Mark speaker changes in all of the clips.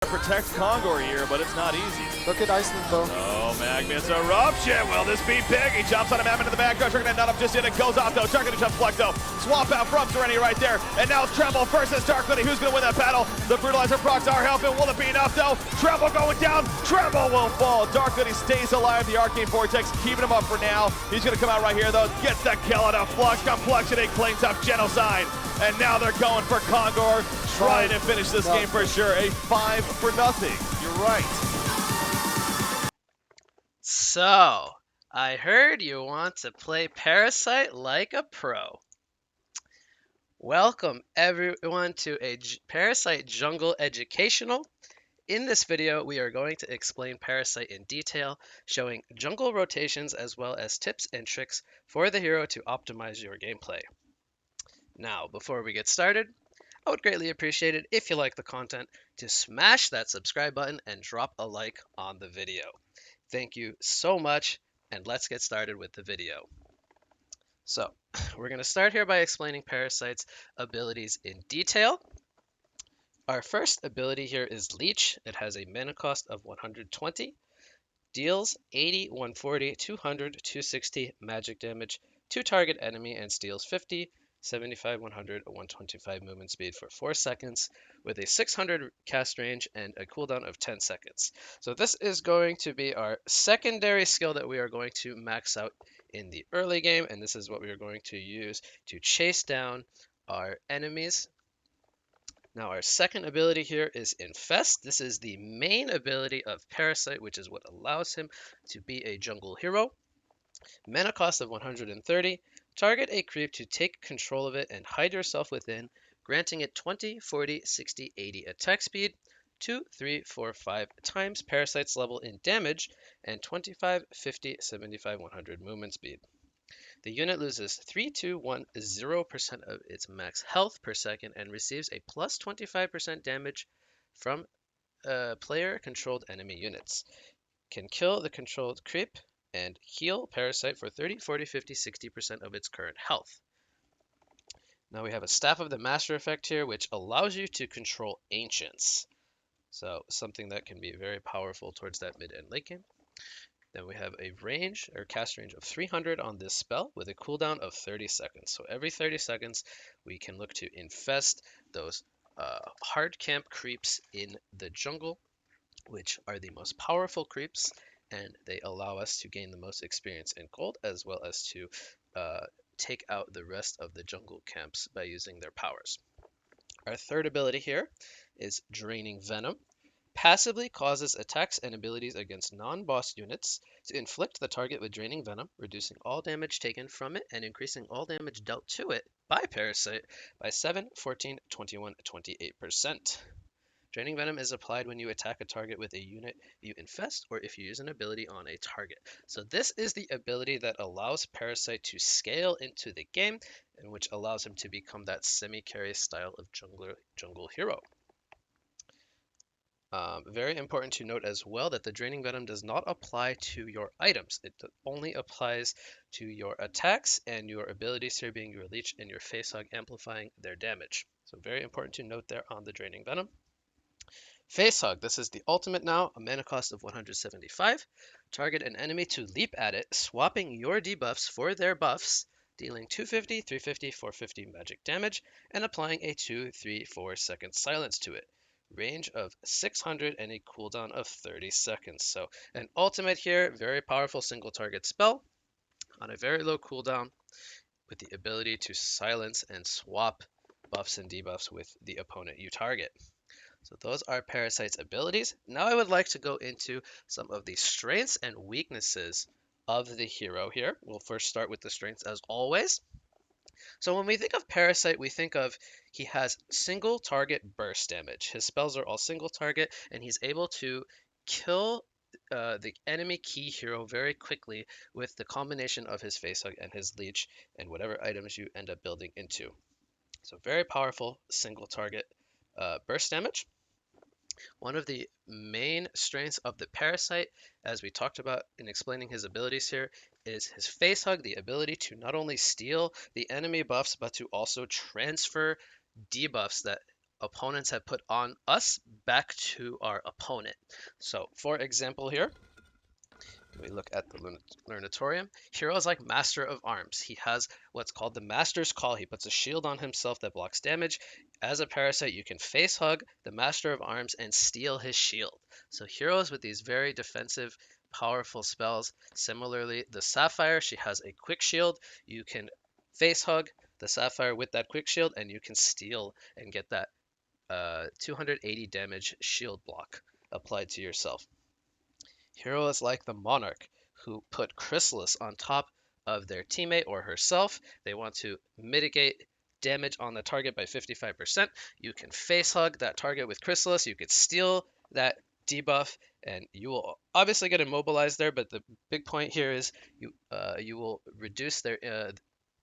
Speaker 1: protect Kongor here, but it's not easy.
Speaker 2: Look at Iceland though.
Speaker 1: Oh, Magnus Eruption. Will this be big? He jumps on a map into the background. Chugging not up just yet. It goes off though. Chugging to jump Flexo. Swap out from Serenity right there. And now Tremble versus Darklady. Who's going to win that battle? The Brutalizer procs are helping. Will it be enough though? Tremble going down. Tremble will fall. Darklady stays alive. The Arcane Vortex keeping him up for now. He's going to come out right here though. Gets the kill on a Flux. Complexion cleans up Genocide. And now they're going for Kongor. Trying to finish this game for sure. A 5-0. You're right.
Speaker 3: So, I heard you want to play Parasite like a pro. Welcome everyone to a Parasite Jungle Educational. In this video, we are going to explain Parasite in detail, showing jungle rotations as well as tips and tricks for the hero to optimize your gameplay. Now, before we get started, I would greatly appreciate it if you like the content to smash that subscribe button and drop a like on the video. Thank you so much, and let's get started with the video. So, we're going to start here by explaining Parasite's abilities in detail. Our first ability here is Leech. It has a mana cost of 120, deals 80, 140, 200, 260 magic damage to target enemy, and steals 50, 75, 100, 125 movement speed for 4 seconds with a 600 cast range and a cooldown of 10 seconds. So this is going to be our secondary skill that we are going to max out in the early game, and this is what we are going to use to chase down our enemies. Now our second ability here is Infest. This is the main ability of Parasite, which is what allows him to be a jungle hero. Mana cost of 130. Target a creep to take control of it and hide yourself within, granting it 20, 40, 60, 80 attack speed, 2, 3, 4, 5 times Parasite's level in damage, and 25, 50, 75, 100 movement speed. The unit loses 3, 2, 1, 0% of its max health per second and receives a plus 25% damage from player-controlled enemy units. Can kill the controlled creep and heal Parasite for 30, 40, 50, 60% of its current health. Now we have a Staff of the Master effect here, which allows you to control Ancients. So something that can be very powerful towards that mid and late game. Then we have a range or cast range of 300 on this spell with a cooldown of 30 seconds. So every 30 seconds, we can look to infest those hard camp creeps in the jungle, which are the most powerful creeps, and they allow us to gain the most experience in gold, as well as to take out the rest of the jungle camps by using their powers. Our third ability here is Draining Venom. Passively causes attacks and abilities against non-boss units to inflict the target with Draining Venom, reducing all damage taken from it and increasing all damage dealt to it by Parasite by 7, 14, 21, 28%. Draining Venom is applied when you attack a target with a unit you infest or if you use an ability on a target. So this is the ability that allows Parasite to scale into the game and which allows him to become that semi-carry style of jungle hero. Very important to note as well that the Draining Venom does not apply to your items. It only applies to your attacks and your abilities here being your Leech and your Facehug amplifying their damage. So very important to note there on the Draining Venom. Facehug, this is the ultimate now, a mana cost of 175. Target an enemy to leap at it, swapping your debuffs for their buffs, dealing 250, 350, 450 magic damage, and applying a 2, 3, 4 second silence to it. Range of 600 and a cooldown of 30 seconds. So an ultimate here, very powerful single target spell on a very low cooldown with the ability to silence and swap buffs and debuffs with the opponent you target. So those are Parasite's abilities. Now I would like to go into some of the strengths and weaknesses of the hero here. We'll first start with the strengths as always. So when we think of Parasite, we think of he has single target burst damage. His spells are all single target, and he's able to kill the enemy key hero very quickly with the combination of his Facehug and his Leech and whatever items you end up building into. So very powerful single target burst damage. One of the main strengths of the Parasite, as we talked about in explaining his abilities here, is his Facehug, the ability to not only steal the enemy buffs, but to also transfer debuffs that opponents have put on us back to our opponent. So, for example, here we look at the Lunatorium. Hero is like Master of Arms. He has what's called the Master's Call. He puts a shield on himself that blocks damage. As a parasite, you can face hug the Master of Arms and steal his shield. So heroes with these very defensive, powerful spells. Similarly, the Sapphire, she has a quick shield. You can face hug the Sapphire with that quick shield, and you can steal and get that 280 damage shield block applied to yourself. Heroes like the Monarch, who put Chrysalis on top of their teammate or herself. They want to mitigate damage on the target by 55%. You can face hug that target with Chrysalis. You could steal that debuff, and you will obviously get immobilized there. But the big point here is you will reduce their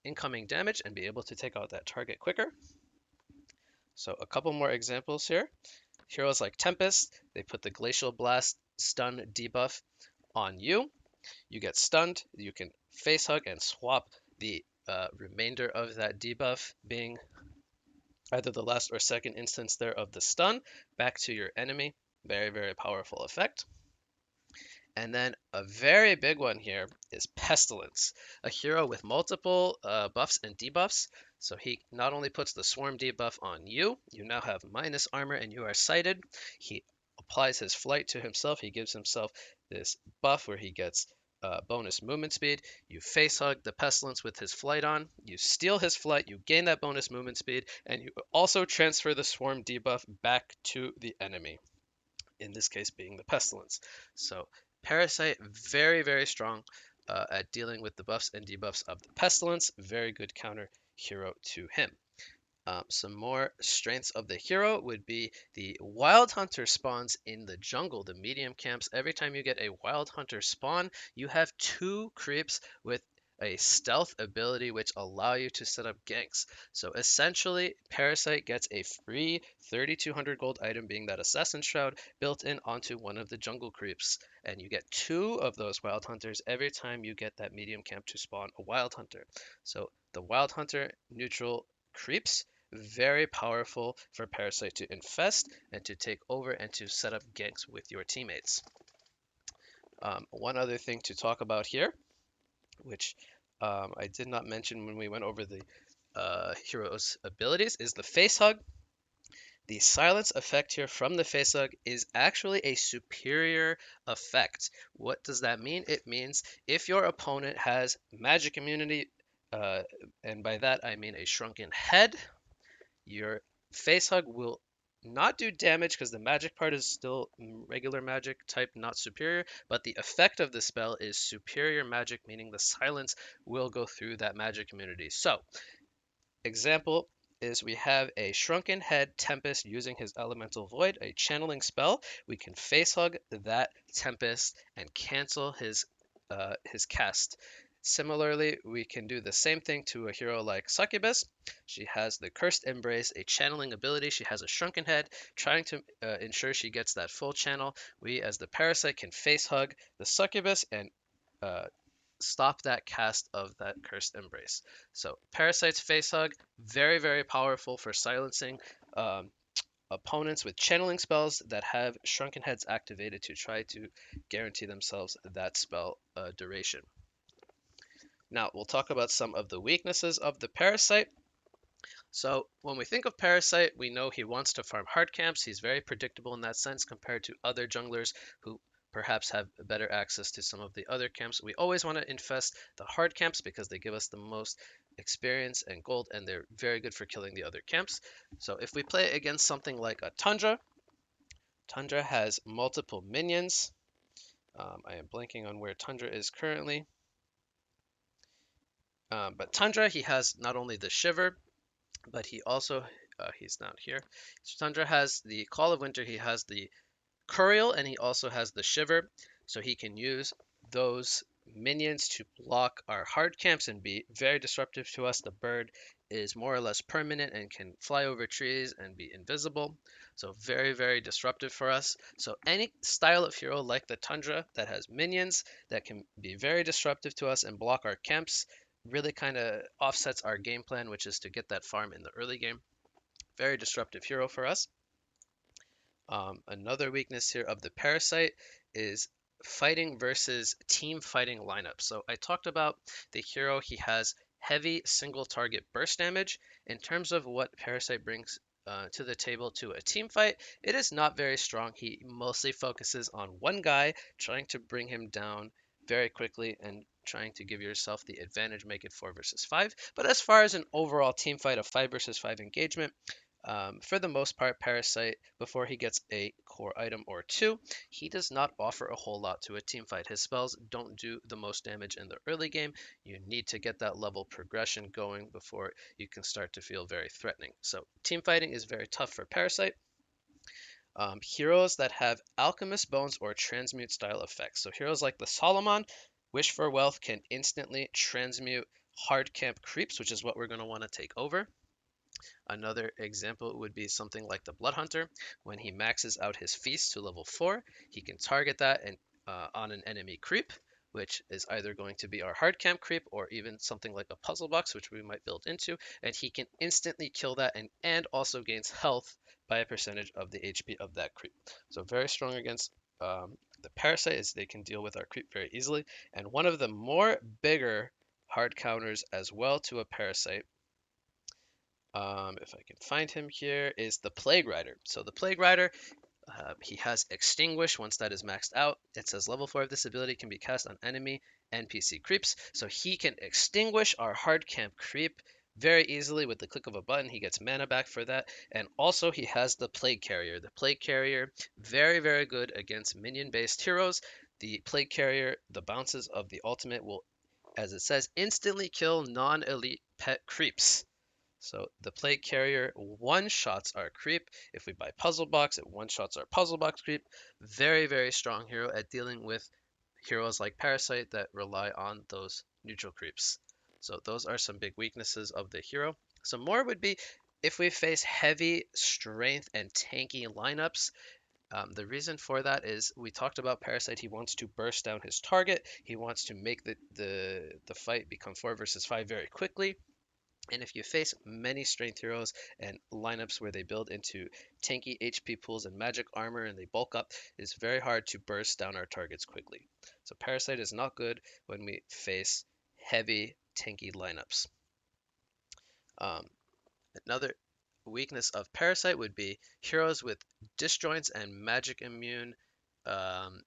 Speaker 3: incoming damage and be able to take out that target quicker. So a couple more examples here. Heroes like Tempest, they put the Glacial Blast stun debuff on you. You get stunned, you can face hug and swap the remainder of that debuff, being either the last or second instance there of the stun, back to your enemy. Very, very powerful effect. And then a very big one here is Pestilence, a hero with multiple buffs and debuffs. So he not only puts the Swarm debuff on you, you now have minus armor and you are sighted. He applies his flight to himself. He gives himself this buff where he gets bonus movement speed. You face hug the Pestilence with his flight on. You steal his flight. You gain that bonus movement speed. And you also transfer the Swarm debuff back to the enemy, in this case being the Pestilence. So Parasite, very, very strong at dealing with the buffs and debuffs of the Pestilence. Very good counter hero to him. Some more strengths of the hero would be the Wild Hunter spawns in the jungle, the medium camps. Every time you get a Wild Hunter spawn, you have 2 creeps with a stealth ability which allow you to set up ganks. So essentially, Parasite gets a free 3200 gold item, being that Assassin Shroud, built in onto one of the jungle creeps. And you get 2 of those Wild Hunters every time you get that medium camp to spawn a Wild Hunter. So the Wild Hunter neutral creeps, very powerful for Parasite to infest and to take over and to set up ganks with your teammates. One other thing to talk about here, which I did not mention when we went over the hero's abilities, is the face hug. The silence effect here from the face hug is actually a superior effect. What does that mean? It means if your opponent has magic immunity, and by that I mean a shrunken head, your face hug will not do damage because the magic part is still regular magic type, not superior, but the effect of the spell is superior magic, meaning the silence will go through that magic immunity. So, example is we have a Shrunken Head Tempest using his Elemental Void, a channeling spell. We can face hug that Tempest and cancel his cast. Similarly, we can do the same thing to a hero like Succubus. She has the Cursed Embrace, a channeling ability. She has a Shrunken Head, trying to ensure she gets that full channel. We, as the Parasite, can face hug the Succubus and uh, stop that cast of that Cursed Embrace. So Parasite's Face Hug, very, very powerful for silencing opponents with channeling spells that have Shrunken Heads activated to try to guarantee themselves that spell duration. Now, we'll talk about some of the weaknesses of the Parasite. So when we think of Parasite, we know he wants to farm hard camps. He's very predictable in that sense compared to other junglers who perhaps have better access to some of the other camps. We always want to infest the hard camps because they give us the most experience and gold, and they're very good for killing the other camps. So if we play against something like a Tundra, Tundra has multiple minions. I am blanking on where Tundra is currently. But Tundra, he has not only the Shiver, but he also, he's down here. Tundra has the Call of Winter, he has the Curial, and he also has the Shiver, so he can use those minions to block our hard camps and be very disruptive to us. The bird is more or less permanent and can fly over trees and be invisible, so very, very disruptive for us. So any style of hero like the Tundra that has minions that can be very disruptive to us and block our camps really kind of offsets our game plan, which is to get that farm in the early game. Very disruptive hero for us. Another weakness here of the Parasite is fighting versus team fighting lineup. So I talked about the hero, he has heavy single target burst damage. In terms of what Parasite brings to the table to a team fight, it is not very strong. He mostly focuses on one guy, trying to bring him down very quickly and trying to give yourself the advantage, make it 4 versus 5. But as far as an overall team fight, a 5 versus 5 engagement, for the most part, Parasite, before he gets a core item or two, he does not offer a whole lot to a team fight. His spells don't do the most damage in the early game. You need to get that level progression going before you can start to feel very threatening. So team fighting is very tough for Parasite. Heroes that have Alchemist Bones or Transmute style effects. So heroes like the Solomon, Wish for Wealth can instantly transmute hard camp creeps, which is what we're going to want to take over. Another example would be something like the Blood Hunter. When he maxes out his feast to level 4, he can target that on an enemy creep, which is either going to be our hard camp creep or even something like a puzzle box, which we might build into, and he can instantly kill that and also gains health by a percentage of the HP of that creep. So very strong against the Parasite, as they can deal with our creep very easily. And one of the more bigger hard counters as well to a Parasite, if I can find him here, is the Plague Rider. So the Plague Rider, he has Extinguish. Once that is maxed out, it says level 4 of this ability can be cast on enemy NPC creeps. So he can extinguish our hard camp creep very easily with the click of a button. He gets mana back for that. And also he has the Plague Carrier. The Plague Carrier, very, very good against minion-based heroes. The Plague Carrier, the bounces of the ultimate will, as it says, instantly kill non-elite pet creeps. So the Plague Carrier one-shots our creep. If we buy Puzzle Box, it one-shots our Puzzle Box creep. Very, very strong hero at dealing with heroes like Parasite that rely on those neutral creeps. So those are some big weaknesses of the hero. Some more would be if we face heavy strength and tanky lineups. The reason for that is we talked about Parasite. He wants to burst down his target. He wants to make the fight become 4 versus 5 very quickly. And if you face many strength heroes and lineups where they build into tanky HP pools and magic armor and they bulk up, it's very hard to burst down our targets quickly. So Parasite is not good when we face heavy tanky lineups. Um, Another weakness of Parasite would be heroes with disjoints and um,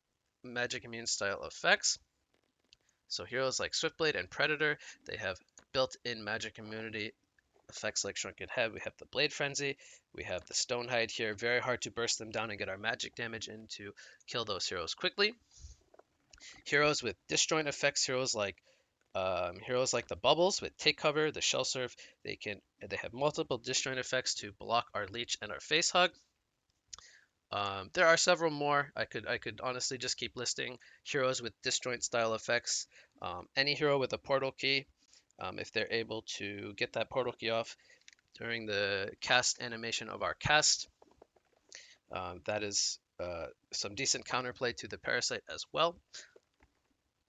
Speaker 3: magic immune style effects. So heroes like Swiftblade and Predator, they have built-in magic immunity effects like Shrunken Head. We have the Blade Frenzy. We have the Stonehide here. Very hard to burst them down and get our magic damage in to kill those heroes quickly. Heroes with disjoint effects, heroes like the Bubbles with Take Cover, the Shell Surf. They have multiple disjoint effects to block our Leech and our Face Hug. There are several more. I could honestly just keep listing heroes with disjoint style effects. Any hero with a portal key, if they're able to get that portal key off during the cast animation of our cast. That is some decent counterplay to the Parasite as well.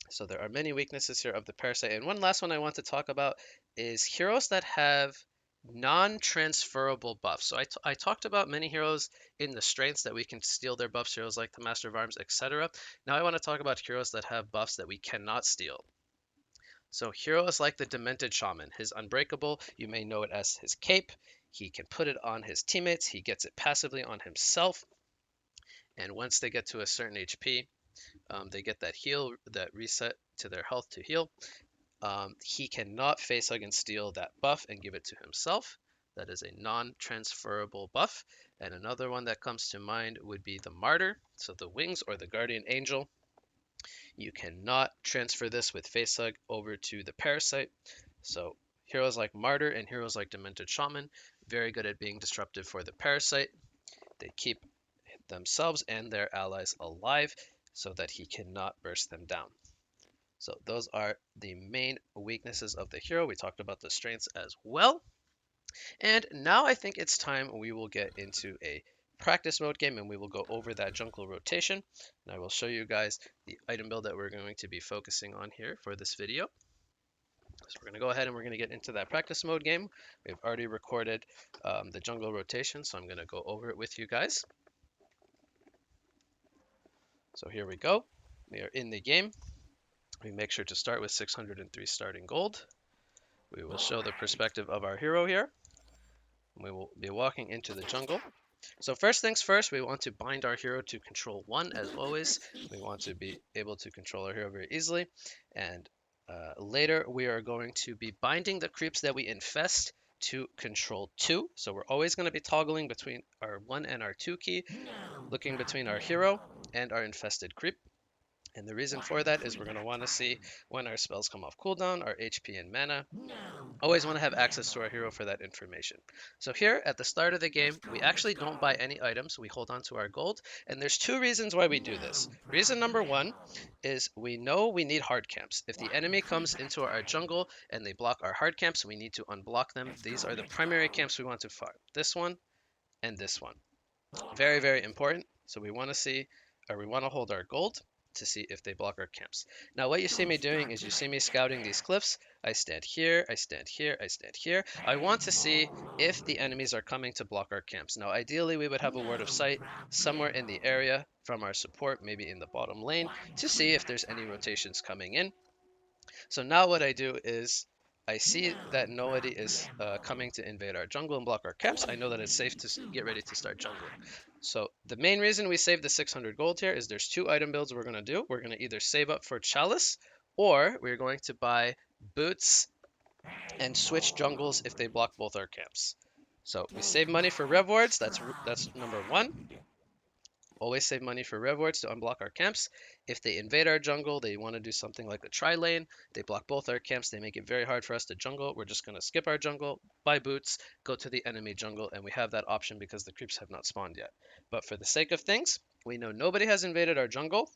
Speaker 3: So there are many weaknesses here of the Parasite. And one last one I want to talk about is heroes that have non-transferable buffs. So I talked about many heroes in the strengths that we can steal their buffs, heroes like the Master of Arms, etc. Now I want to talk about heroes that have buffs that we cannot steal. So heroes like the Demented Shaman, his Unbreakable, you may know it as his cape. He can put it on his teammates. He gets it passively on himself. And once they get to a certain HP, they get that heal, that reset to their health to heal. He cannot facehug and steal that buff and give it to himself. That is a non-transferable buff. And another one that comes to mind would be the Martyr, so the Wings or the Guardian Angel. You cannot transfer this with Facehug over to the Parasite. So heroes like Martyr and heroes like Demented Shaman, very good at being disruptive for the Parasite. They keep themselves and their allies alive so that he cannot burst them down. So those are the main weaknesses of the hero. We talked about the strengths as well. And now I think it's time we will get into a practice mode game and we will go over that jungle rotation. And I will show you guys the item build that we're going to be focusing on here for this video. So we're going to go ahead and we're going to get into that practice mode game. We've already recorded the jungle rotation, so I'm going to go over it with you guys. So here we go. We are in the game. We make sure to start with 603 starting gold. We will show the perspective of our hero here. We will be walking into the jungle. So first things first, we want to bind our hero to control 1 as always. We want to be able to control our hero very easily. And later we are going to be binding the creeps that we infest to control 2. So we're always going to be toggling between our 1 and our 2 key, looking between our hero and our infested creep. And the reason for that is we're going to want to see when our spells come off cooldown, our HP and mana. Always want to have access to our hero for that information. So here at the start of the game, we actually don't buy any items. We hold on to our gold. And there's 2 reasons why we do this. Reason number 1 is we know we need hard camps. If the enemy comes into our jungle and they block our hard camps, we need to unblock them. These are the primary camps we want to farm. This one and this one. Very, very important. So we want to see, or we want to hold our gold to see if they block our camps. Now what you see me doing is you see me scouting these cliffs. I stand here, I stand here, I stand here. I want to see if the enemies are coming to block our camps. Now ideally we would have a word of sight somewhere in the area from our support, maybe in the bottom lane, to see if there's any rotations coming in. So now what I do is I see that nobody is coming to invade our jungle and block our camps. I know that it's safe to get ready to start jungling. So the main reason we save the 600 gold here is there's 2 item builds we're going to do. We're going to either save up for Chalice or we're going to buy boots and switch jungles if they block both our camps. So we save money for rev wards. That's number 1. Always save money for rev wards to unblock our camps. If they invade our jungle, they want to do something like the tri-lane. They block both our camps. They make it very hard for us to jungle. We're just going to skip our jungle, buy boots, go to the enemy jungle, and we have that option because the creeps have not spawned yet. But for the sake of things, we know nobody has invaded our jungle.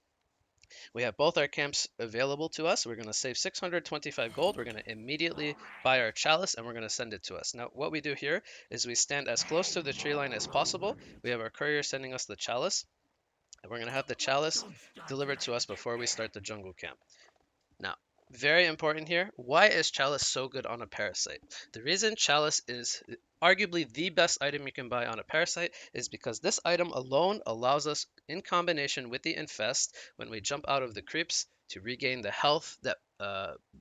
Speaker 3: We have both our camps available to us. We're going to save 625 gold. We're going to immediately buy our chalice and we're going to send it to us. Now, what we do here is we stand as close to the tree line as possible. We have our courier sending us the chalice. And we're going to have the chalice delivered to us before we start the jungle camp. Now, very important here, why is chalice so good on a parasite? The reason chalice is arguably the best item you can buy on a parasite is because this item alone allows us, in combination with the infest, when we jump out of the creeps, to regain the health that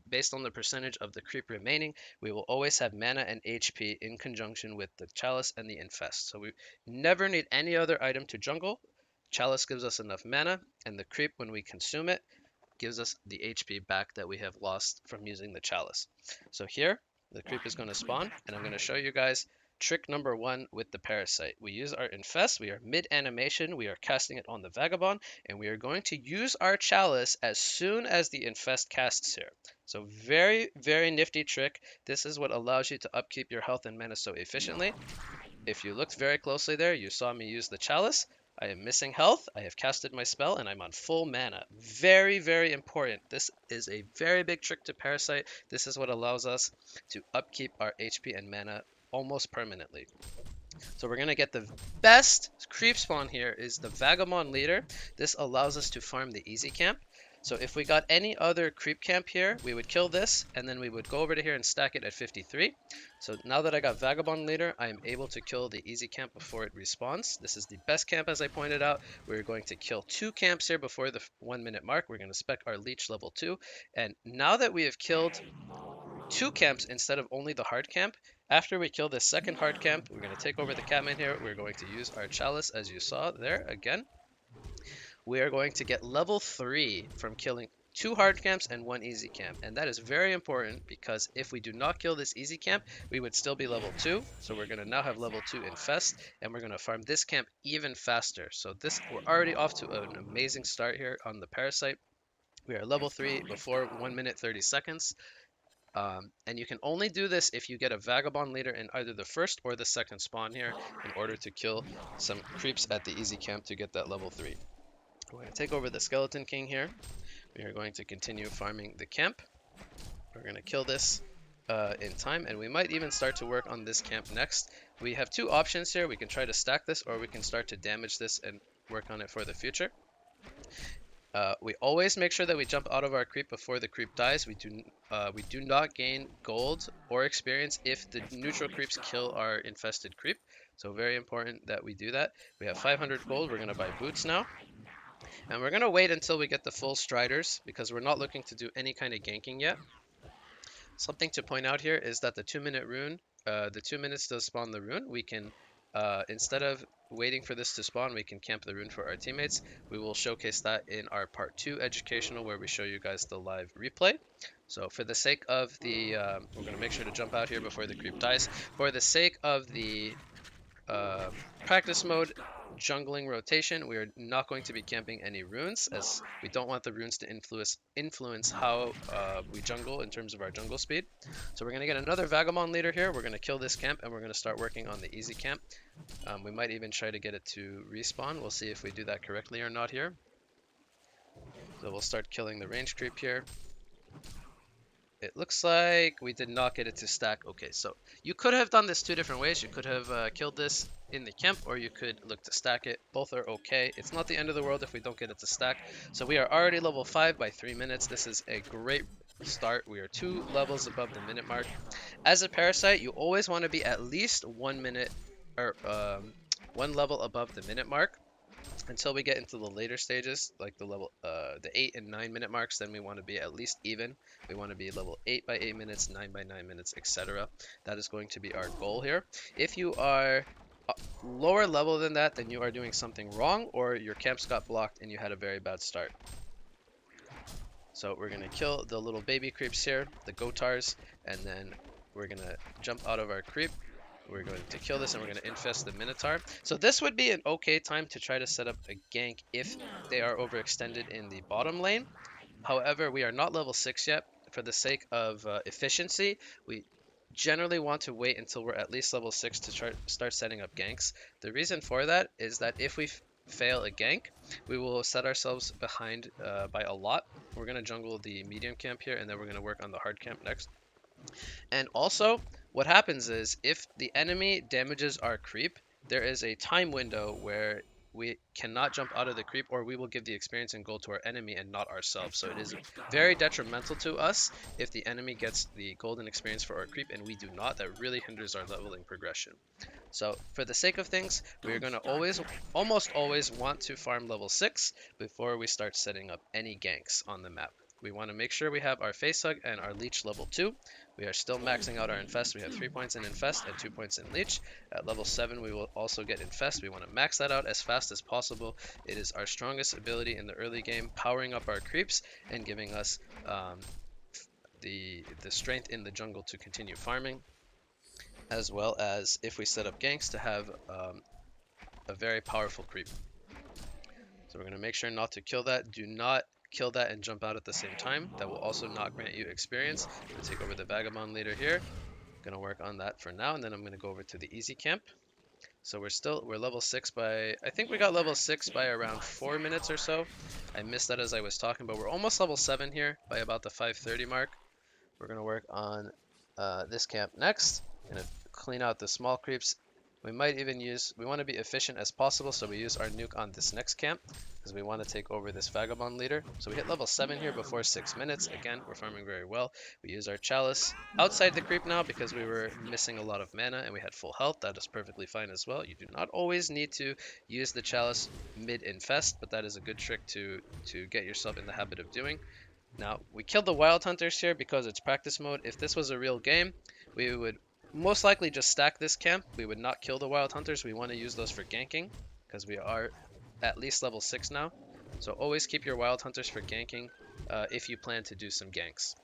Speaker 3: based on the percentage of the creep remaining. We will always have mana and HP in conjunction with the chalice and the infest. So we never need any other item to jungle. Chalice gives us enough mana, and the creep, when we consume it, gives us the HP back that we have lost from using the chalice. So here, the creep is going to spawn, and I'm going to show you guys trick number 1 with the parasite. We use our infest, we are mid-animation, we are casting it on the vagabond, and we are going to use our chalice as soon as the infest casts here. So very, very nifty trick. This is what allows you to upkeep your health and mana so efficiently. If you looked very closely there, you saw me use the chalice. I am missing health, I have casted my spell, and I'm on full mana. Very, very important. This is a very big trick to Parasite. This is what allows us to upkeep our HP and mana almost permanently. So we're going to get the best creep spawn here is the Vagabond Leader. This allows us to farm the easy camp. So if we got any other creep camp here, we would kill this, and then we would go over to here and stack it at 53. So now that I got Vagabond Leader, I am able to kill the easy camp before it respawns. This is the best camp, as I pointed out. We're going to kill 2 camps here before the 1 minute mark. We're going to spec our Leech level 2. And now that we have killed 2 camps instead of only the hard camp, after we kill this second hard camp, we're going to take over the Catman here. We're going to use our Chalice, as you saw there again. We are going to get level 3 from killing 2 hard camps and 1 easy camp. And that is very important because if we do not kill this easy camp, we would still be level 2. So we're going to now have level 2 infest, and we're going to farm this camp even faster. So we're already off to an amazing start here on the Parasite. We are level 3 before 1 minute 30 seconds. And you can only do this if you get a Vagabond Leader in either the first or the second spawn here in order to kill some creeps at the easy camp to get that level 3. We're going to take over the Skeleton King here. We are going to continue farming the camp. We're going to kill this in time, and we might even start to work on this camp next. We have 2 options here. We can try to stack this, or we can start to damage this and work on it for the future. We always make sure that we jump out of our creep before the creep dies. We do not gain gold or experience if the neutral creeps kill our infested creep. So very important that we do that. We have 500 gold. We're gonna buy boots now, and we're gonna wait until we get the full striders because we're not looking to do any kind of ganking yet. Something to point out here is that the 2-minute rune, the 2 minutes to spawn the rune, we can, instead of waiting for this to spawn, we can camp the rune for our teammates. We will showcase that in our part 2 educational where we show you guys the live replay. So for the sake of the, we're going to make sure to jump out here before the creep dies. For the sake of the practice mode jungling rotation, we are not going to be camping any runes as we don't want the runes to influence how we jungle in terms of our jungle speed. So we're going to get another Vagabond leader here. We're going to kill this camp and we're going to start working on the easy camp. We might even try to get it to respawn. We'll see if we do that correctly or not here. So we'll start killing the range creep here. It looks like we did not get it to stack. Okay, so you could have done this 2 different ways. You could have killed this in the camp, or you could look to stack it. Both are okay. It's not the end of the world if we don't get it to stack. So we are already level 5 by 3 minutes. This is a great start. We are 2 levels above the minute mark. As a parasite, you always want to be at least 1 minute or 1 level above the minute mark. Until we get into the later stages, like the 8 and 9 minute marks, then we want to be at least even. We want to be level 8 by 8 minutes, 9 by 9 minutes, etc. That is going to be our goal here. If you are lower level than that, then you are doing something wrong, or your camps got blocked and you had a very bad start. So we're gonna kill the little baby creeps here, the Gotars, and then we're gonna jump out of our creep. We're going to kill this and we're going to infest the Minotaur. So this would be an okay time to try to set up a gank if they are overextended in the bottom lane. However, we are not level 6 yet. For the sake of efficiency, we generally want to wait until we're at least level 6 to start setting up ganks. The reason for that is that if we fail a gank, we will set ourselves behind by a lot. We're going to jungle the medium camp here and then we're going to work on the hard camp next. And also, what happens is if the enemy damages our creep, there is a time window where we cannot jump out of the creep or we will give the experience and gold to our enemy and not ourselves. So it is very detrimental to us if the enemy gets the golden experience for our creep and we do not. That really hinders our leveling progression. So for the sake of things, we are going to almost always want to farm level 6 before we start setting up any ganks on the map. We want to make sure we have our face hug and our leech level 2. We are still maxing out our infest. We have 3 points in infest and 2 points in leech. At level 7 we will also get infest. We want to max that out as fast as possible. It is our strongest ability in the early game, powering up our creeps and giving us the strength in the jungle to continue farming, as well as if we set up ganks to have a very powerful creep. So we're going to make sure not to kill that. Do not kill that and jump out at the same time. That will also not grant you experience. I'm going to take over the Vagabond leader here. Going to work on that for now, and then I'm going to go over to the easy camp. So we're level 6 by, I think we got level 6 by around 4 minutes or so. I missed that as I was talking, but we're almost level 7 here by about the 5:30 mark. We're going to work on this camp next. Going to clean out the small creeps. We might even we want to be efficient as possible, so we use our nuke on this next camp because we want to take over this Vagabond leader. So we hit level 7 here before 6 minutes. Again, we're farming very well. We use our chalice outside the creep now because we were missing a lot of mana and we had full health. That is perfectly fine as well. You do not always need to use the chalice mid-infest, but that is a good trick to get yourself in the habit of doing. Now, we killed the Wild Hunters here because it's practice mode. If this was a real game, we would most likely just stack this camp. We would not kill the Wild Hunters. We want to use those for ganking because we are at least level 6 now. So always keep your Wild Hunters for ganking if you plan to do some ganks.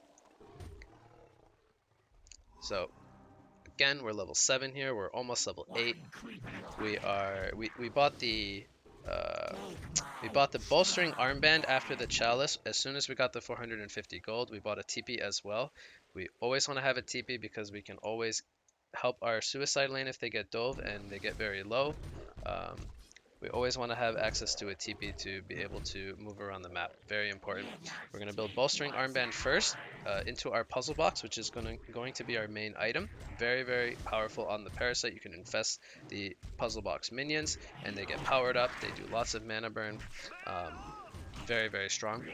Speaker 3: So again, we're level 7 here. We're almost level 8. We bought the bowstring armband after the chalice. As soon as we got the 450 gold, we bought a TP as well. We always want to have a TP because we can always help our suicide lane if they get dove and they get very low. We always want to have access to a TP to be able to move around the map. Very important. We're going to build Bowstring Armband first into our puzzle box, which is going to be our main item. Very, very powerful on the Parasite. You can infest the puzzle box minions, and they get powered up. They do lots of mana burn. Very, very strong.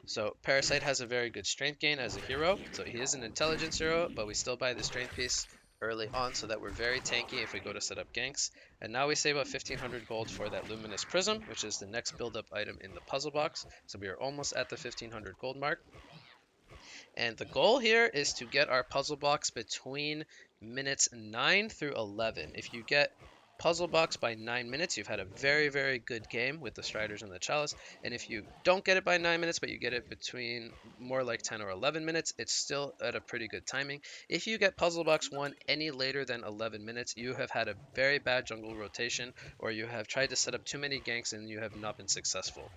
Speaker 3: So Parasite has a very good strength gain as a hero. So he is an intelligence hero, but we still buy the strength piece early on so that we're very tanky if we go to set up ganks. And now we save up 1500 gold for that Luminous Prism, which is the next build-up item in the puzzle box. So we are almost at the 1500 gold mark. And the goal here is to get our puzzle box between minutes 9 through 11. If you get puzzle box by 9 minutes, you've had a very, very good game with the Striders and the Chalice. And if you don't get it by 9 minutes, but you get it between more like 10 or 11 minutes, it's still at a pretty good timing. If you get puzzle box 1 any later than 11 minutes, you have had a very bad jungle rotation, or you have tried to set up too many ganks and you have not been successful.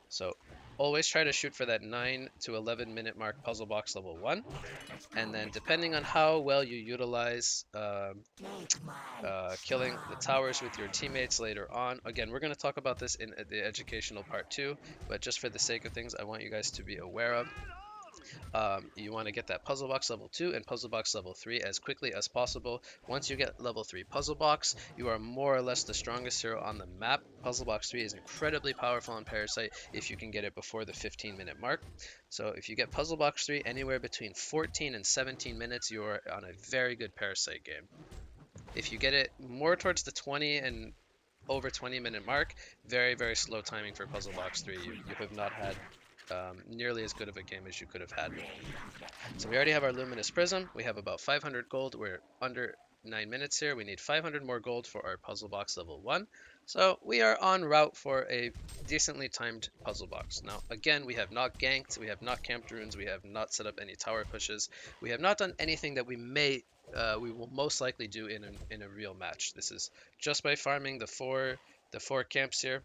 Speaker 3: So always try to shoot for that 9 to 11 minute mark puzzle box level 1. And then depending on how well you utilize killing the towers with your teammates later on. Again, we're going to talk about this in the educational part 2, but just for the sake of things, I want you guys to be aware of. You want to get that puzzle box level 2 and puzzle box level 3 as quickly as possible. Once you get level 3 puzzle box, you are more or less the strongest hero on the map. Puzzle box 3 is incredibly powerful on Parasite if you can get it before the 15-minute mark. So if you get puzzle box 3 anywhere between 14 and 17 minutes, you are on a very good Parasite game. If you get it more towards the 20 and over 20-minute mark, very, very slow timing for puzzle box 3. You have not had nearly as good of a game as you could have had. So we already have our Luminous Prism. We have about 500 gold. We're under 9 minutes here. We need 500 more gold for our puzzle box level 1. So we are en route for a decently timed puzzle box. Now, again, we have not ganked. We have not camped runes. We have not set up any tower pushes. We have not done anything that we will most likely do in a real match. This is just by farming the four camps here.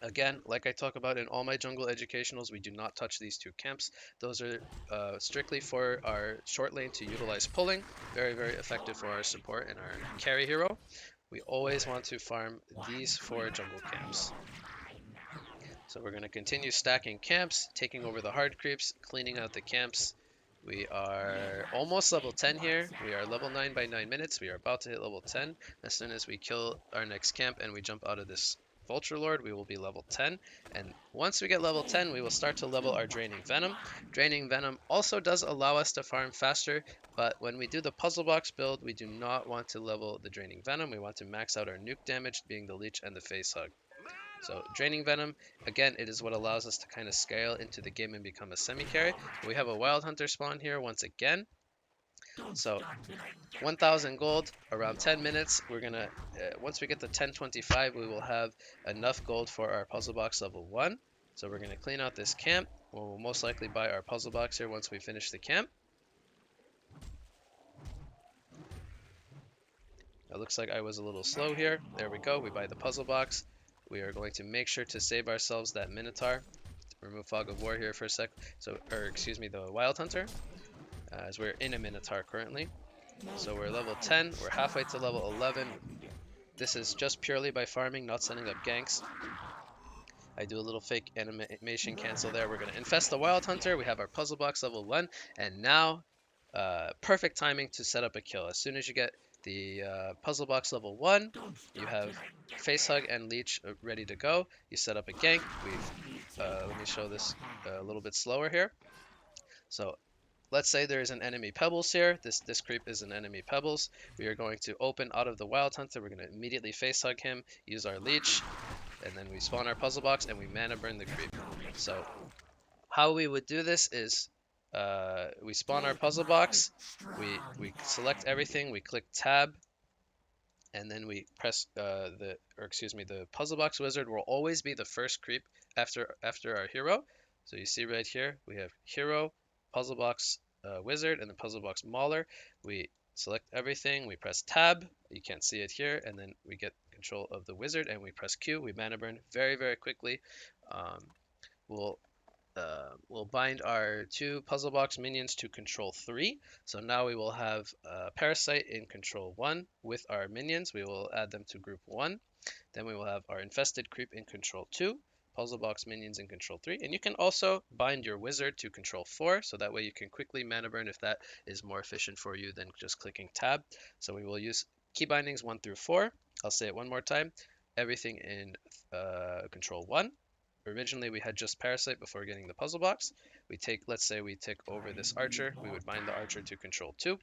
Speaker 3: Again, like I talk about in all my jungle educationals, we do not touch these 2 camps. Those are strictly for our short lane to utilize pulling. Very, very effective for our support and our carry hero. We always want to farm these 4 jungle camps. So we're going to continue stacking camps, taking over the hard creeps, cleaning out the camps. We are almost level 10 here. We are level 9 by 9 minutes. We are about to hit level 10. As soon as we kill our next camp and we jump out of this Vulture Lord, we will be level 10. And once we get level 10, we will start to level our Draining Venom. Draining Venom also does allow us to farm faster, but when we do the puzzle box build, we do not want to level the Draining Venom. We want to max out our nuke damage, being the Leech and the Face Hug. So Draining Venom, again, it is what allows us to kind of scale into the game and become a semi-carry. We have a Wild Hunter spawn here once again. So 1,000 gold, around 10 minutes. We're gonna, once we get to 1025, we will have enough gold for our puzzle box level 1. So we're gonna clean out this camp. We'll most likely buy our puzzle box here once we finish the camp. It looks like I was a little slow here. There we go, we buy the puzzle box. We are going to make sure to save ourselves that Minotaur. Remove Fog of War here for a sec. So, or excuse me, the Wild Hunter, as we're in a Minotaur currently. So we're level 10, we're halfway to level 11. This is just purely by farming, not setting up ganks. I do a little fake animation cancel there. We're going to infest the Wild Hunter. We have our puzzle box level 1. And now, perfect timing to set up a kill. As soon as you get the puzzle box level 1, you have Face Hug and Leech ready to go. You set up a gank. Let me show this a little bit slower here. So let's say there is an enemy Pebbles here. This creep is an enemy Pebbles. We are going to open out of the Wild Hunter. We're going to immediately Face Hug him, use our Leech, and then we spawn our puzzle box and we mana burn the creep. So how we would do this is we spawn our puzzle box, we select everything, we click tab, and then we press the puzzle box wizard will always be the first creep after our hero. So you see right here we have hero, puzzle box wizard, and the puzzle box mauler. We select everything, we press tab, you can't see it here, and then we get control of the wizard and we press Q. We mana burn very, very quickly. We'll we'll bind our 2 puzzle box minions to control 3. So now we will have Parasite in control 1 with our minions. We will add them to group 1. Then we will have our infested creep in control 2, puzzle box minions in control 3, and you can also bind your wizard to control 4, so that way you can quickly mana burn if that is more efficient for you than just clicking tab. So we will use key bindings 1 through 4. I'll say it one more time. Everything in control 1. Originally we had just Parasite before getting the puzzle box. Let's say we take over this archer, we would bind the archer to control 2.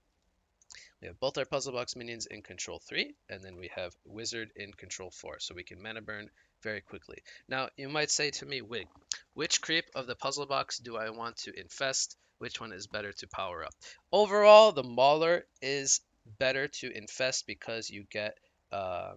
Speaker 3: We have both our puzzle box minions in control 3, and then we have wizard in control 4, so we can mana burn very quickly. Now, you might say to me, Wig, which creep of the puzzle box do I want to infest? Which one is better to power up? Overall, the Mauler is better to infest because um,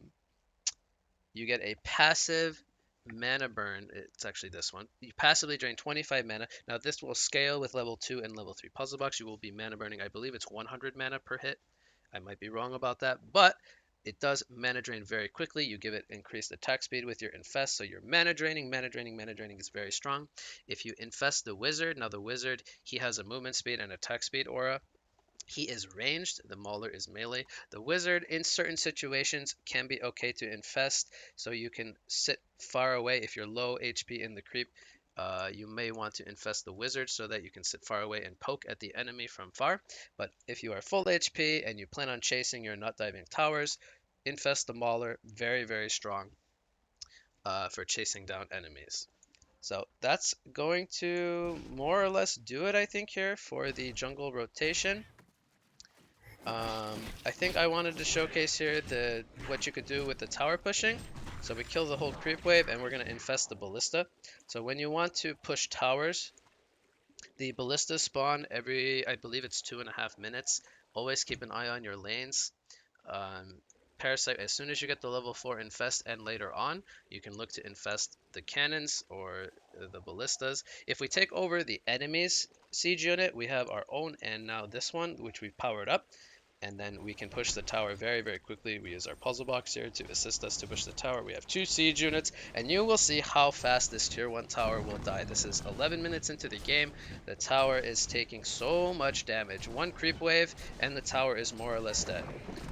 Speaker 3: you get a passive mana burn. It's actually this one. You passively drain 25 mana. Now, this will scale with level 2 and level 3 puzzle box. You will be mana burning, I believe it's 100 mana per hit. I might be wrong about that, but it does mana drain very quickly. You give it increased attack speed with your infest, so your mana draining is very strong. If you infest the wizard, now the wizard, he has a movement speed and attack speed aura. He is ranged, the Mauler is melee. The wizard in certain situations can be okay to infest, so you can sit far away. If you're low HP in the creep, you may want to infest the wizard so that you can sit far away and poke at the enemy from far. But if you are full HP and you plan on chasing your nut diving towers, infest the Mauler, very, very strong for chasing down enemies. So that's going to more or less do it, I think, here for the jungle rotation. I think I wanted to showcase here what you could do with the tower pushing. So we kill the whole creep wave and we're going to infest the ballista. So when you want to push towers, the ballistas spawn every, I believe it's 2.5 minutes. Always keep an eye on your lanes. Um, Parasite, as soon as you get the level 4 infest and later on, you can look to infest the cannons or the ballistas. If we take over the enemy's siege unit, we have our own and now this one, which we've powered up. And then we can push the tower very, very quickly. We use our puzzle box here to assist us to push the tower. We have 2 siege units, and you will see how fast this tier 1 tower will die. This is 11 minutes into the game. The tower is taking so much damage. 1 creep wave, and the tower is more or less dead.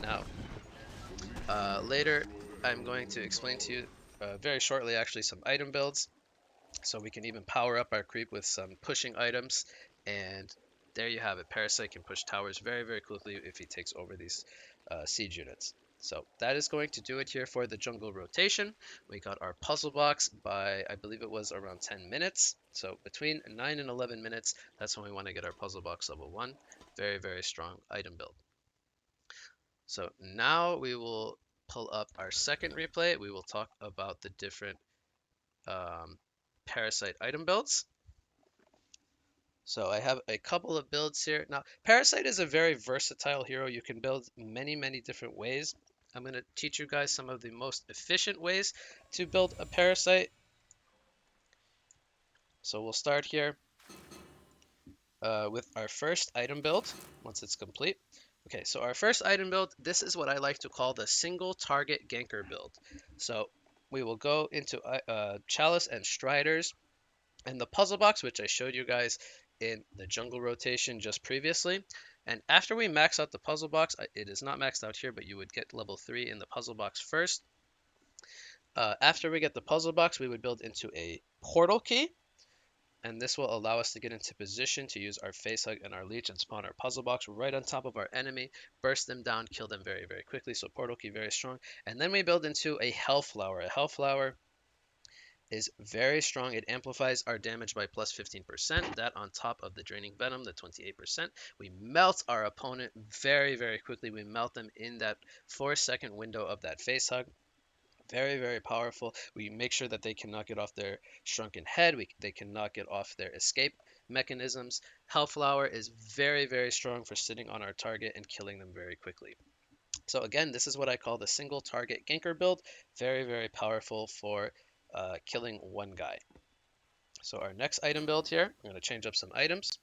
Speaker 3: Now, later, I'm going to explain to you very shortly, actually, some item builds. So we can even power up our creep with some pushing items, and there you have it. Parasite can push towers very, very quickly if he takes over these siege units. So that is going to do it here for the jungle rotation. We got our puzzle box by, I believe it was around 10 minutes. So between 9 and 11 minutes, that's when we want to get our puzzle box level 1. Very, very strong item build. So now we will pull up our second replay. We will talk about the different um, Parasite item builds. So I have a couple of builds here. Now, Parasite is a very versatile hero. You can build many, many different ways. I'm going to teach you guys some of the most efficient ways to build a Parasite. So we'll start here with our first item build once it's complete. Okay, so our first item build, this is what I like to call the single target ganker build. So we will go into Chalice and Striders and the puzzle box, which I showed you guys in the jungle rotation just previously. And after we max out the puzzle box, it is not maxed out here, but you would get level 3 in the puzzle box first. After we get the puzzle box, we would build into a portal key, and this will allow us to get into position to use our face hug and our leech and spawn our puzzle box right on top of our enemy, burst them down, kill them very, very quickly. So portal key very strong. And then we build into a hellflower. A hellflower is very strong. It amplifies our damage by plus 15%. That on top of the draining venom, the 28%. We melt our opponent very, very quickly. We melt them in that 4-second window of that face hug. Very, very powerful. We make sure that they cannot get off their shrunken head. They cannot get off their escape mechanisms. Hellflower is very, very strong for sitting on our target and killing them very quickly. So again, this is what I call the single target ganker build. Very, very powerful for killing one guy. So our next item build here, I'm going to change up some items.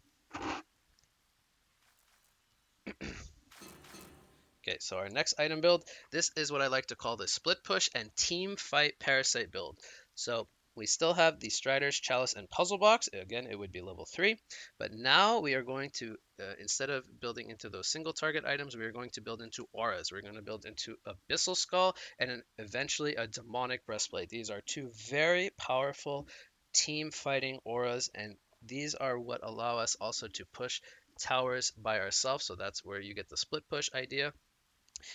Speaker 3: Okay, so our next item build, this is what I like to call the split push and team fight parasite build. So We still have the Striders, Chalice, and Puzzle Box. Again, it would be level 3. But now we are going to, instead of building into those single target items, we are going to build into auras. We're going to build into Abyssal Skull and eventually a Demonic Breastplate. These are two very powerful team fighting auras, and these are what allow us also to push towers by ourselves. So that's where you get the split push idea.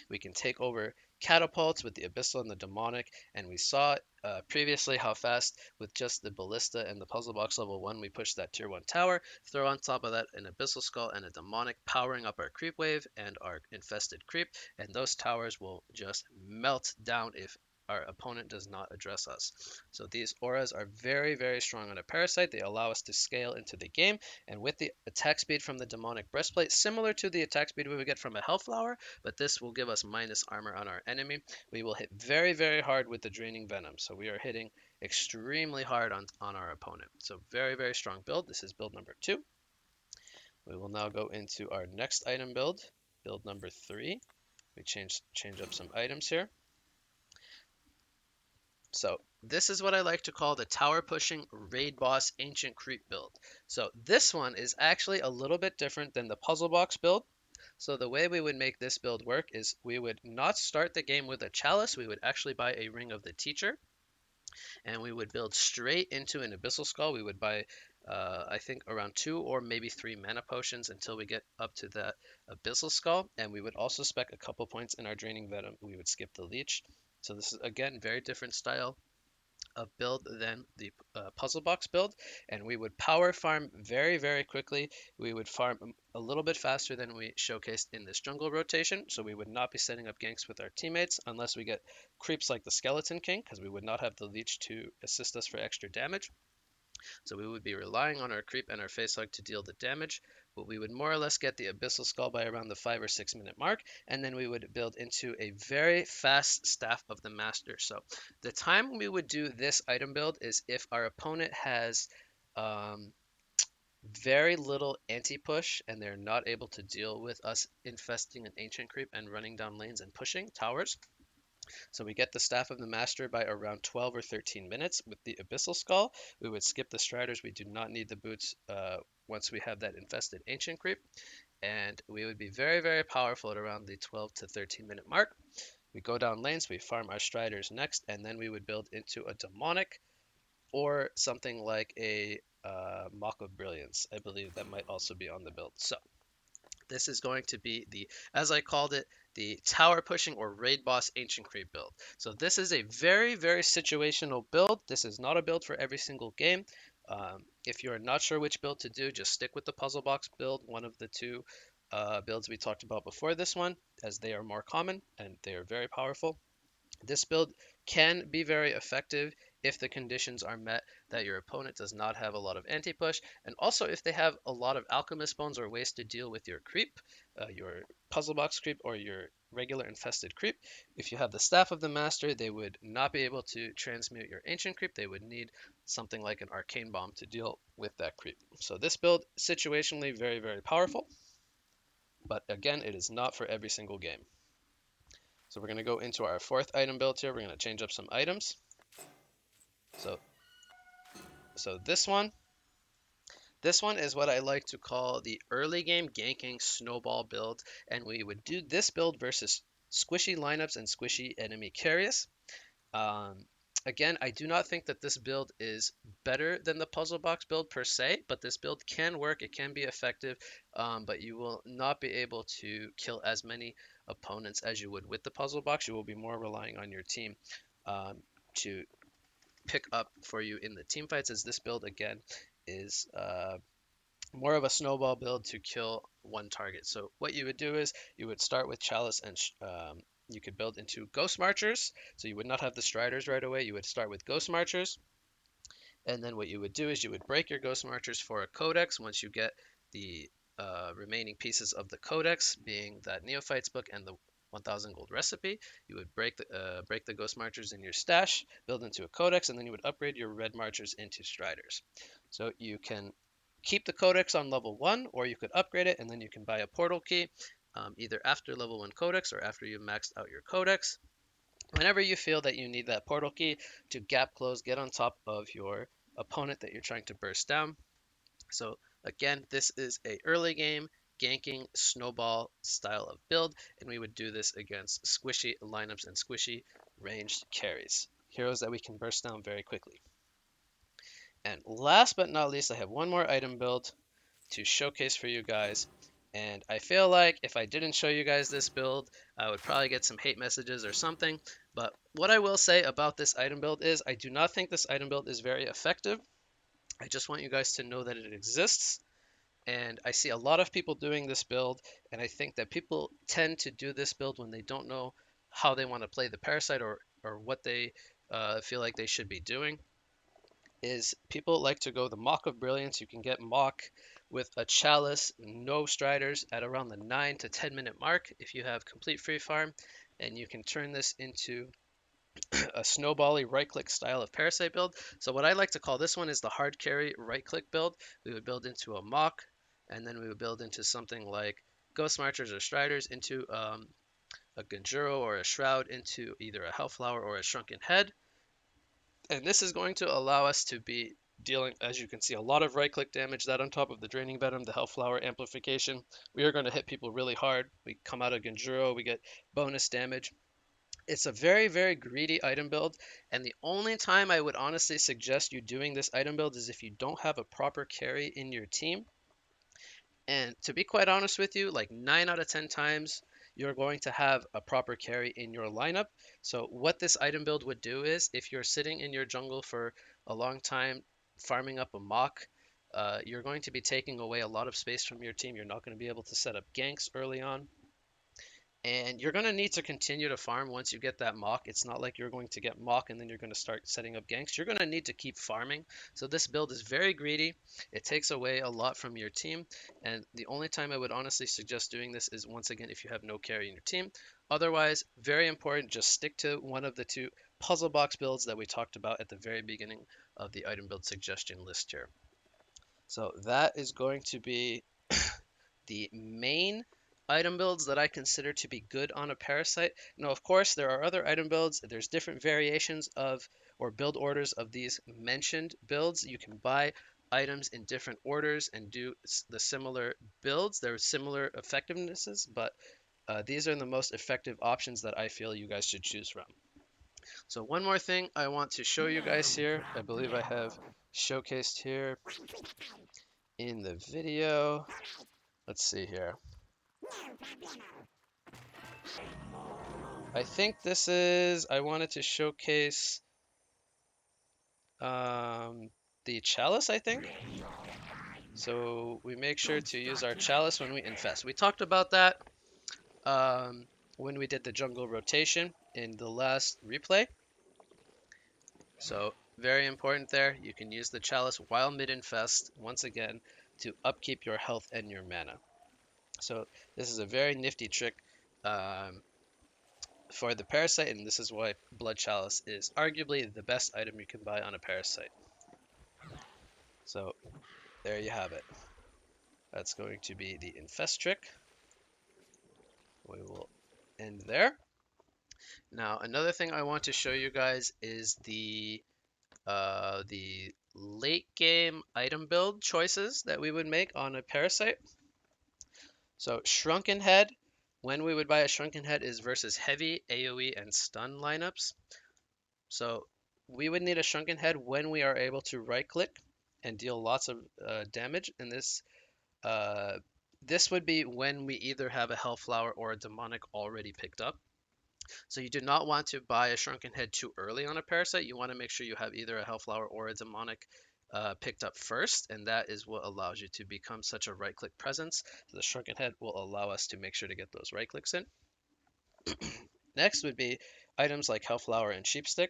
Speaker 3: We can take over catapults with the Abyssal and the Demonic, and we saw previously how fast with just the Ballista and the Puzzle Box level 1 we pushed that tier 1 tower. Throw on top of that an Abyssal Skull and a Demonic powering up our creep wave and our infested creep, and those towers will just melt down if our opponent does not address us. So these auras are very, very strong on a Parasite. They allow us to scale into the game, and with the attack speed from the Demonic Breastplate, similar to the attack speed we would get from a Hellflower, but this will give us minus armor on our enemy. We will hit very, very hard with the Draining Venom. So we are hitting extremely hard on our opponent. So very, very strong build. This is build number 2. We will now go into our next item build number 3. We change up some items here. So this is what I like to call the tower pushing raid boss ancient creep build. So this one is actually a little bit different than the puzzle box build. So the way we would make this build work is we would not start the game with a chalice. We would actually buy a ring of the teacher, and we would build straight into an abyssal skull. We would buy, I think, around 2 or maybe 3 mana potions until we get up to that abyssal skull. And we would also spec a couple points in our draining venom. We would skip the leech. So this is again very different style of build than the puzzle box build, and we would power farm very, very quickly. We would farm a little bit faster than we showcased in this jungle rotation, so we would not be setting up ganks with our teammates unless we get creeps like the Skeleton King, because we would not have the leech to assist us for extra damage. So we would be relying on our creep and our face hug to deal the damage, but we would more or less get the abyssal skull by around the 5 or 6 minute mark, and then we would build into a very fast staff of the master. So the time we would do this item build is if our opponent has um, very little anti-push and they're not able to deal with us infesting an ancient creep and running down lanes and pushing towers. So we get the Staff of the Master by around 12 or 13 minutes. With the Abyssal Skull, we would skip the Striders. We do not need the boots once we have that infested Ancient Creep. And we would be very, very powerful at around the 12 to 13 minute mark. We go down lanes, we farm our Striders next, and then we would build into a Demonic or something like a Mock of Brilliance. I believe that might also be on the build. So this is going to be the, as I called it, the tower pushing or raid boss ancient creep build. So this is a very, very situational build. This is not a build for every single game. If you're not sure which build to do, just stick with the puzzle box build, one of the two builds we talked about before this one, as they are more common and they are very powerful. This build can be very effective if the conditions are met that your opponent does not have a lot of anti-push, and also if they have a lot of alchemist bones or ways to deal with your creep, your puzzle box creep or your regular infested creep. If you have the Staff of the Master, they would not be able to transmute your ancient creep. They would need something like an arcane bomb to deal with that creep. So this build, situationally very, very powerful, but again, it is not for every single game. So we're going to go into our 4th item build here. We're going to change up some items. So this one is what I like to call the early game ganking snowball build, and we would do this build versus squishy lineups and squishy enemy carries. Um, Again, I do not think that this build is better than the puzzle box build per se, but this build can work, it can be effective, but you will not be able to kill as many opponents as you would with the puzzle box. You will be more relying on your team to pick up for you in the team fights, as this build again is more of a snowball build to kill one target. So what you would do is you would start with Chalice and you could build into Ghost Marchers. So you would not have the Striders right away. You would start with Ghost Marchers. And then what you would do is you would break your Ghost Marchers for a Codex once you get the remaining pieces of the Codex, being that Neophyte's book and the 1000 gold recipe. You would break the Ghost Marchers in your stash, build into a Codex, and then you would upgrade your Red Marchers into Striders. So you can keep the Codex on level 1, or you could upgrade it, and then you can buy a portal key either after level 1 Codex or after you've maxed out your Codex. Whenever you feel that you need that portal key to gap close, get on top of your opponent that you're trying to burst down. So again, this is a early game ganking snowball style of build, and we would do this against squishy lineups and squishy ranged carries. Heroes that we can burst down very quickly. And last but not least, I have one more item build to showcase for you guys. And I feel like if I didn't show you guys this build, I would probably get some hate messages or something. But what I will say about this item build is I do not think this item build is very effective. I just want you guys to know that it exists. And I see a lot of people doing this build, and I think that people tend to do this build when they don't know how they want to play the Parasite or what they feel like they should be doing. Is people like to go the Mock of Brilliance. You can get Mock with a Chalice, no Striders at around the 9 to 10 minute mark if you have complete free farm, and you can turn this into a snowbally right click style of Parasite build. So what I like to call this one is the hard carry right click build. We would build into a Mock, and then we would build into something like Ghost Marchers or Striders into a Ganjuro or a Shroud into either a Hellflower or a Shrunken Head. And this is going to allow us to be dealing, as you can see, a lot of right-click damage. That on top of the Draining Venom, the Hellflower amplification, we are going to hit people really hard. We come out of Ganjuro, we get bonus damage. It's a very, very greedy item build, and the only time I would honestly suggest you doing this item build is if you don't have a proper carry in your team. And to be quite honest with you, like 9 out of 10 times, you're going to have a proper carry in your lineup. So what this item build would do is, if you're sitting in your jungle for a long time, farming up a mock, you're going to be taking away a lot of space from your team. You're not going to be able to set up ganks early on. And you're going to need to continue to farm once you get that mock. It's not like you're going to get mock and then you're going to start setting up ganks. You're going to need to keep farming. So this build is very greedy. It takes away a lot from your team. And the only time I would honestly suggest doing this is once again if you have no carry in your team. Otherwise, very important, just stick to one of the two puzzle box builds that we talked about at the very beginning of the item build suggestion list here. So that is going to be the main item builds that I consider to be good on a Parasite. Now, of course, there are other item builds. There's different variations of or build orders of these mentioned builds. You can buy items in different orders and do the similar builds. There are similar effectivenesses, but these are the most effective options that I feel you guys should choose from. So one more thing I want to show you guys here. I believe I have showcased here in the video. Let's see here. I think this is, I wanted to showcase um, the chalice, I think. So we make sure to use our chalice when we infest. We talked about that when we did the jungle rotation in the last replay. So very important there. You can use the chalice while mid-infest, once again, to upkeep your health and your mana. So this is a very nifty trick for the Parasite, and this is why Blood Chalice is arguably the best item you can buy on a Parasite. So there you have it. That's going to be the Infest trick. We will end there. Now, another thing I want to show you guys is the late game item build choices that we would make on a Parasite. So Shrunken Head, when we would buy a Shrunken Head is versus heavy, AoE, and stun lineups. So we would need a Shrunken Head when we are able to right click and deal lots of damage. And this would be when we either have a Hellflower or a Demonic already picked up. So you do not want to buy a Shrunken Head too early on a Parasite. You want to make sure you have either a Hellflower or a Demonic picked up first, and that is what allows you to become such a right-click presence. So the Shrunken Head will allow us to make sure to get those right clicks in. Next would be items like Hellflower and Sheepstick.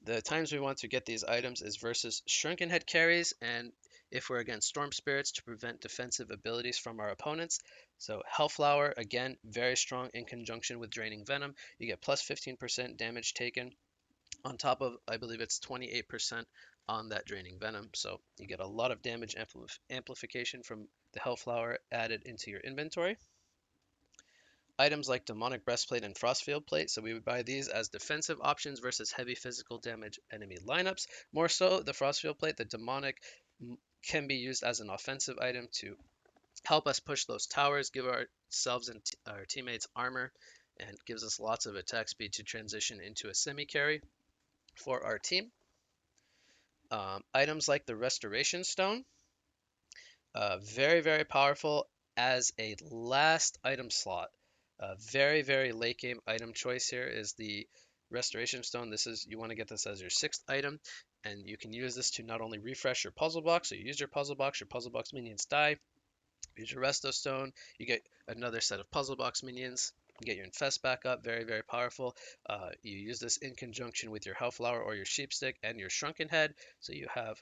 Speaker 3: The times we want to get these items is versus Shrunken Head carries, and if we're against Storm Spirits to prevent defensive abilities from our opponents. So Hellflower, again, very strong in conjunction with Draining Venom. You get plus 15% damage taken on top of, I believe it's 28% on that Draining Venom. So you get a lot of damage amplification from the Hellflower added into your inventory. Items like Demonic Breastplate and Frostfield Plate, so we would buy these as defensive options versus heavy physical damage enemy lineups. More so, the Frostfield Plate, the Demonic can be used as an offensive item to help us push those towers, give ourselves and our teammates armor, and gives us lots of attack speed to transition into a semi-carry for our team. Items like the Restoration Stone, very, very powerful as a last item slot. Very, very late game item choice here is the Restoration Stone. You want to get this as your 6th item, and you can use this to not only refresh your puzzle box, so you use your puzzle box minions die. Use your Resto Stone, you get another set of puzzle box minions. You get your Infest back up, very, very powerful. You use this in conjunction with your Hellflower or your Sheepstick and your Shrunken Head, so you have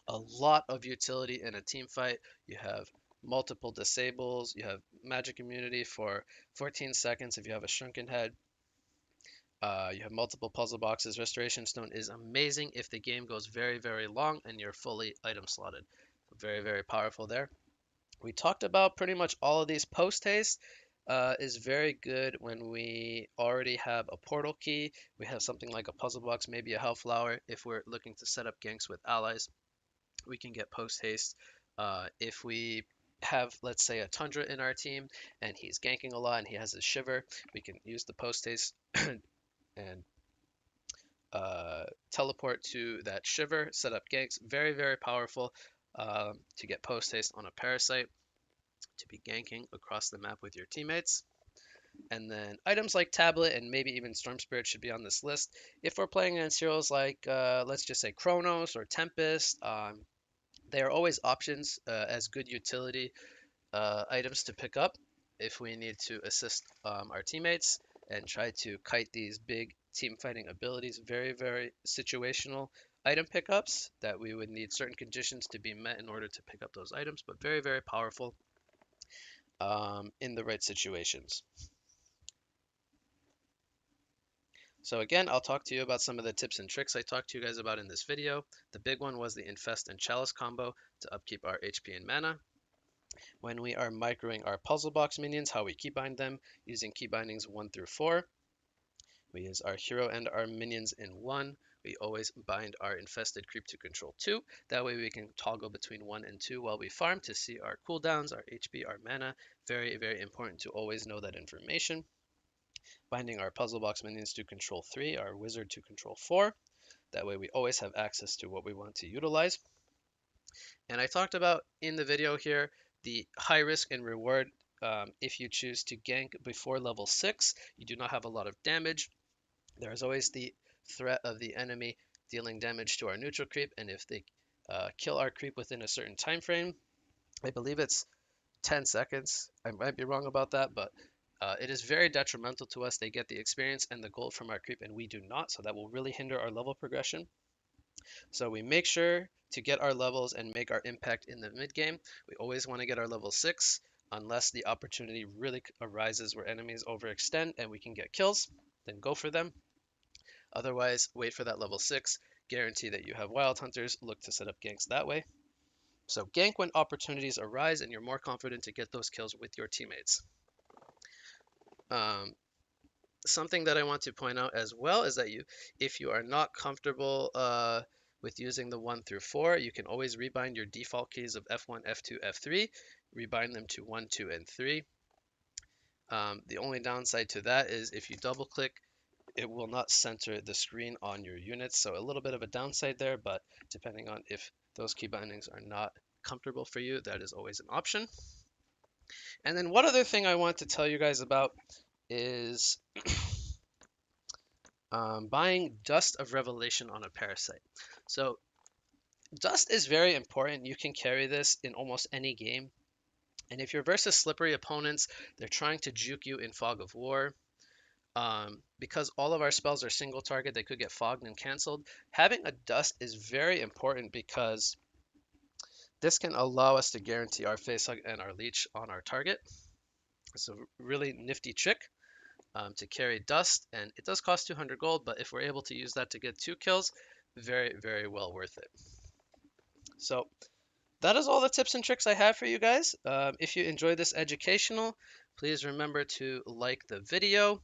Speaker 3: a lot of utility in a team fight. You have multiple disables. You have magic immunity for 14 seconds if you have a Shrunken Head. You have multiple puzzle boxes. Restoration Stone is amazing if the game goes very, very long and you're fully item slotted. Very, very powerful there. We talked about pretty much all of these. Post haste is very good when we already have a portal key. We have something like a puzzle box, maybe a Hellflower. If we're looking to set up ganks with allies, we can get post haste. If we have, let's say, a Tundra in our team and he's ganking a lot and he has a Shiver, we can use the post haste and teleport to that Shiver, set up ganks. Very, very powerful to get post haste on a Parasite to be ganking across the map with your teammates. And then items like Tablet and maybe even Storm Spirit should be on this list. If we're playing against heroes like, let's just say Chronos or Tempest, they are always options as good utility items to pick up if we need to assist our teammates and try to kite these big team fighting abilities. Very, very situational item pickups that we would need certain conditions to be met in order to pick up those items, but very, very powerful in the right situations. So again, I'll talk to you about some of the tips and tricks I talked to you guys about in this video. The big one was the Infest and Chalice combo to upkeep our HP and mana. When we are microing our puzzle box minions, how we keybind them using key bindings 1 through 4. We use our hero and our minions in 1. We always bind our infested creep to control 2. That way we can toggle between 1 and 2 while we farm to see our cooldowns, our HP, our mana. Very, very important to always know that information. Binding our puzzle box minions to control 3, our wizard to control 4. That way we always have access to what we want to utilize. And I talked about in the video here the high risk and reward. If you choose to gank before level 6, you do not have a lot of damage. There is always the threat of the enemy dealing damage to our neutral creep, and if they kill our creep within a certain time frame, I believe it's 10 seconds. I might be wrong about that, but it is very detrimental to us. They get the experience and the gold from our creep, and we do not, so that will really hinder our level progression. So we make sure to get our levels and make our impact in the mid game. We always want to get our level 6 unless the opportunity really arises where enemies overextend and we can get kills, then go for them. Otherwise, wait for that level 6, guarantee that you have Wild Hunters, look to set up ganks that way. So gank when opportunities arise and you're more confident to get those kills with your teammates. Something that I want to point out as well is that if you are not comfortable with using the 1 through 4, you can always rebind your default keys of F1, F2, F3, rebind them to 1, 2, and 3. The only downside to that is if you double click, it will not center the screen on your units. So a little bit of a downside there, but depending on if those key bindings are not comfortable for you, that is always an option. And then one other thing I want to tell you guys about is buying Dust of Revelation on a Parasite. So Dust is very important. You can carry this in almost any game. And if you're versus slippery opponents, they're trying to juke you in Fog of War. Because all of our spells are single target, they could get fogged and canceled. Having a Dust is very important because this can allow us to guarantee our Facehug and our Leech on our target. It's a really nifty trick to carry Dust, and it does cost 200 gold, but if we're able to use that to get 2 kills, very, very well worth it. So that is all the tips and tricks I have for you guys. If you enjoy this educational, Please remember to like the video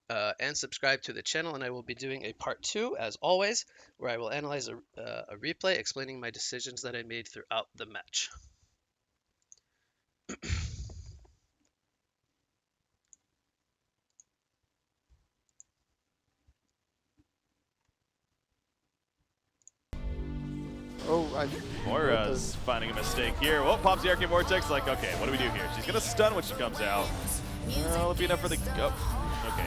Speaker 3: and subscribe to the channel, and I will be doing a part 2 as always, where I will analyze a replay explaining my decisions that I made throughout the match.
Speaker 1: Moira's finding a mistake here. Well, pops the Arcane Vortex, like, okay, what do we do here? She's gonna stun when she comes out. It'll be enough for the, okay,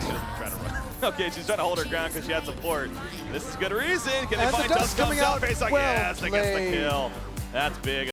Speaker 1: she doesn't try to run. Okay, she's trying to hold her ground because she had support. This is good reason. Can they find Dust coming out? Face like, yes, that gets the kill. That's big.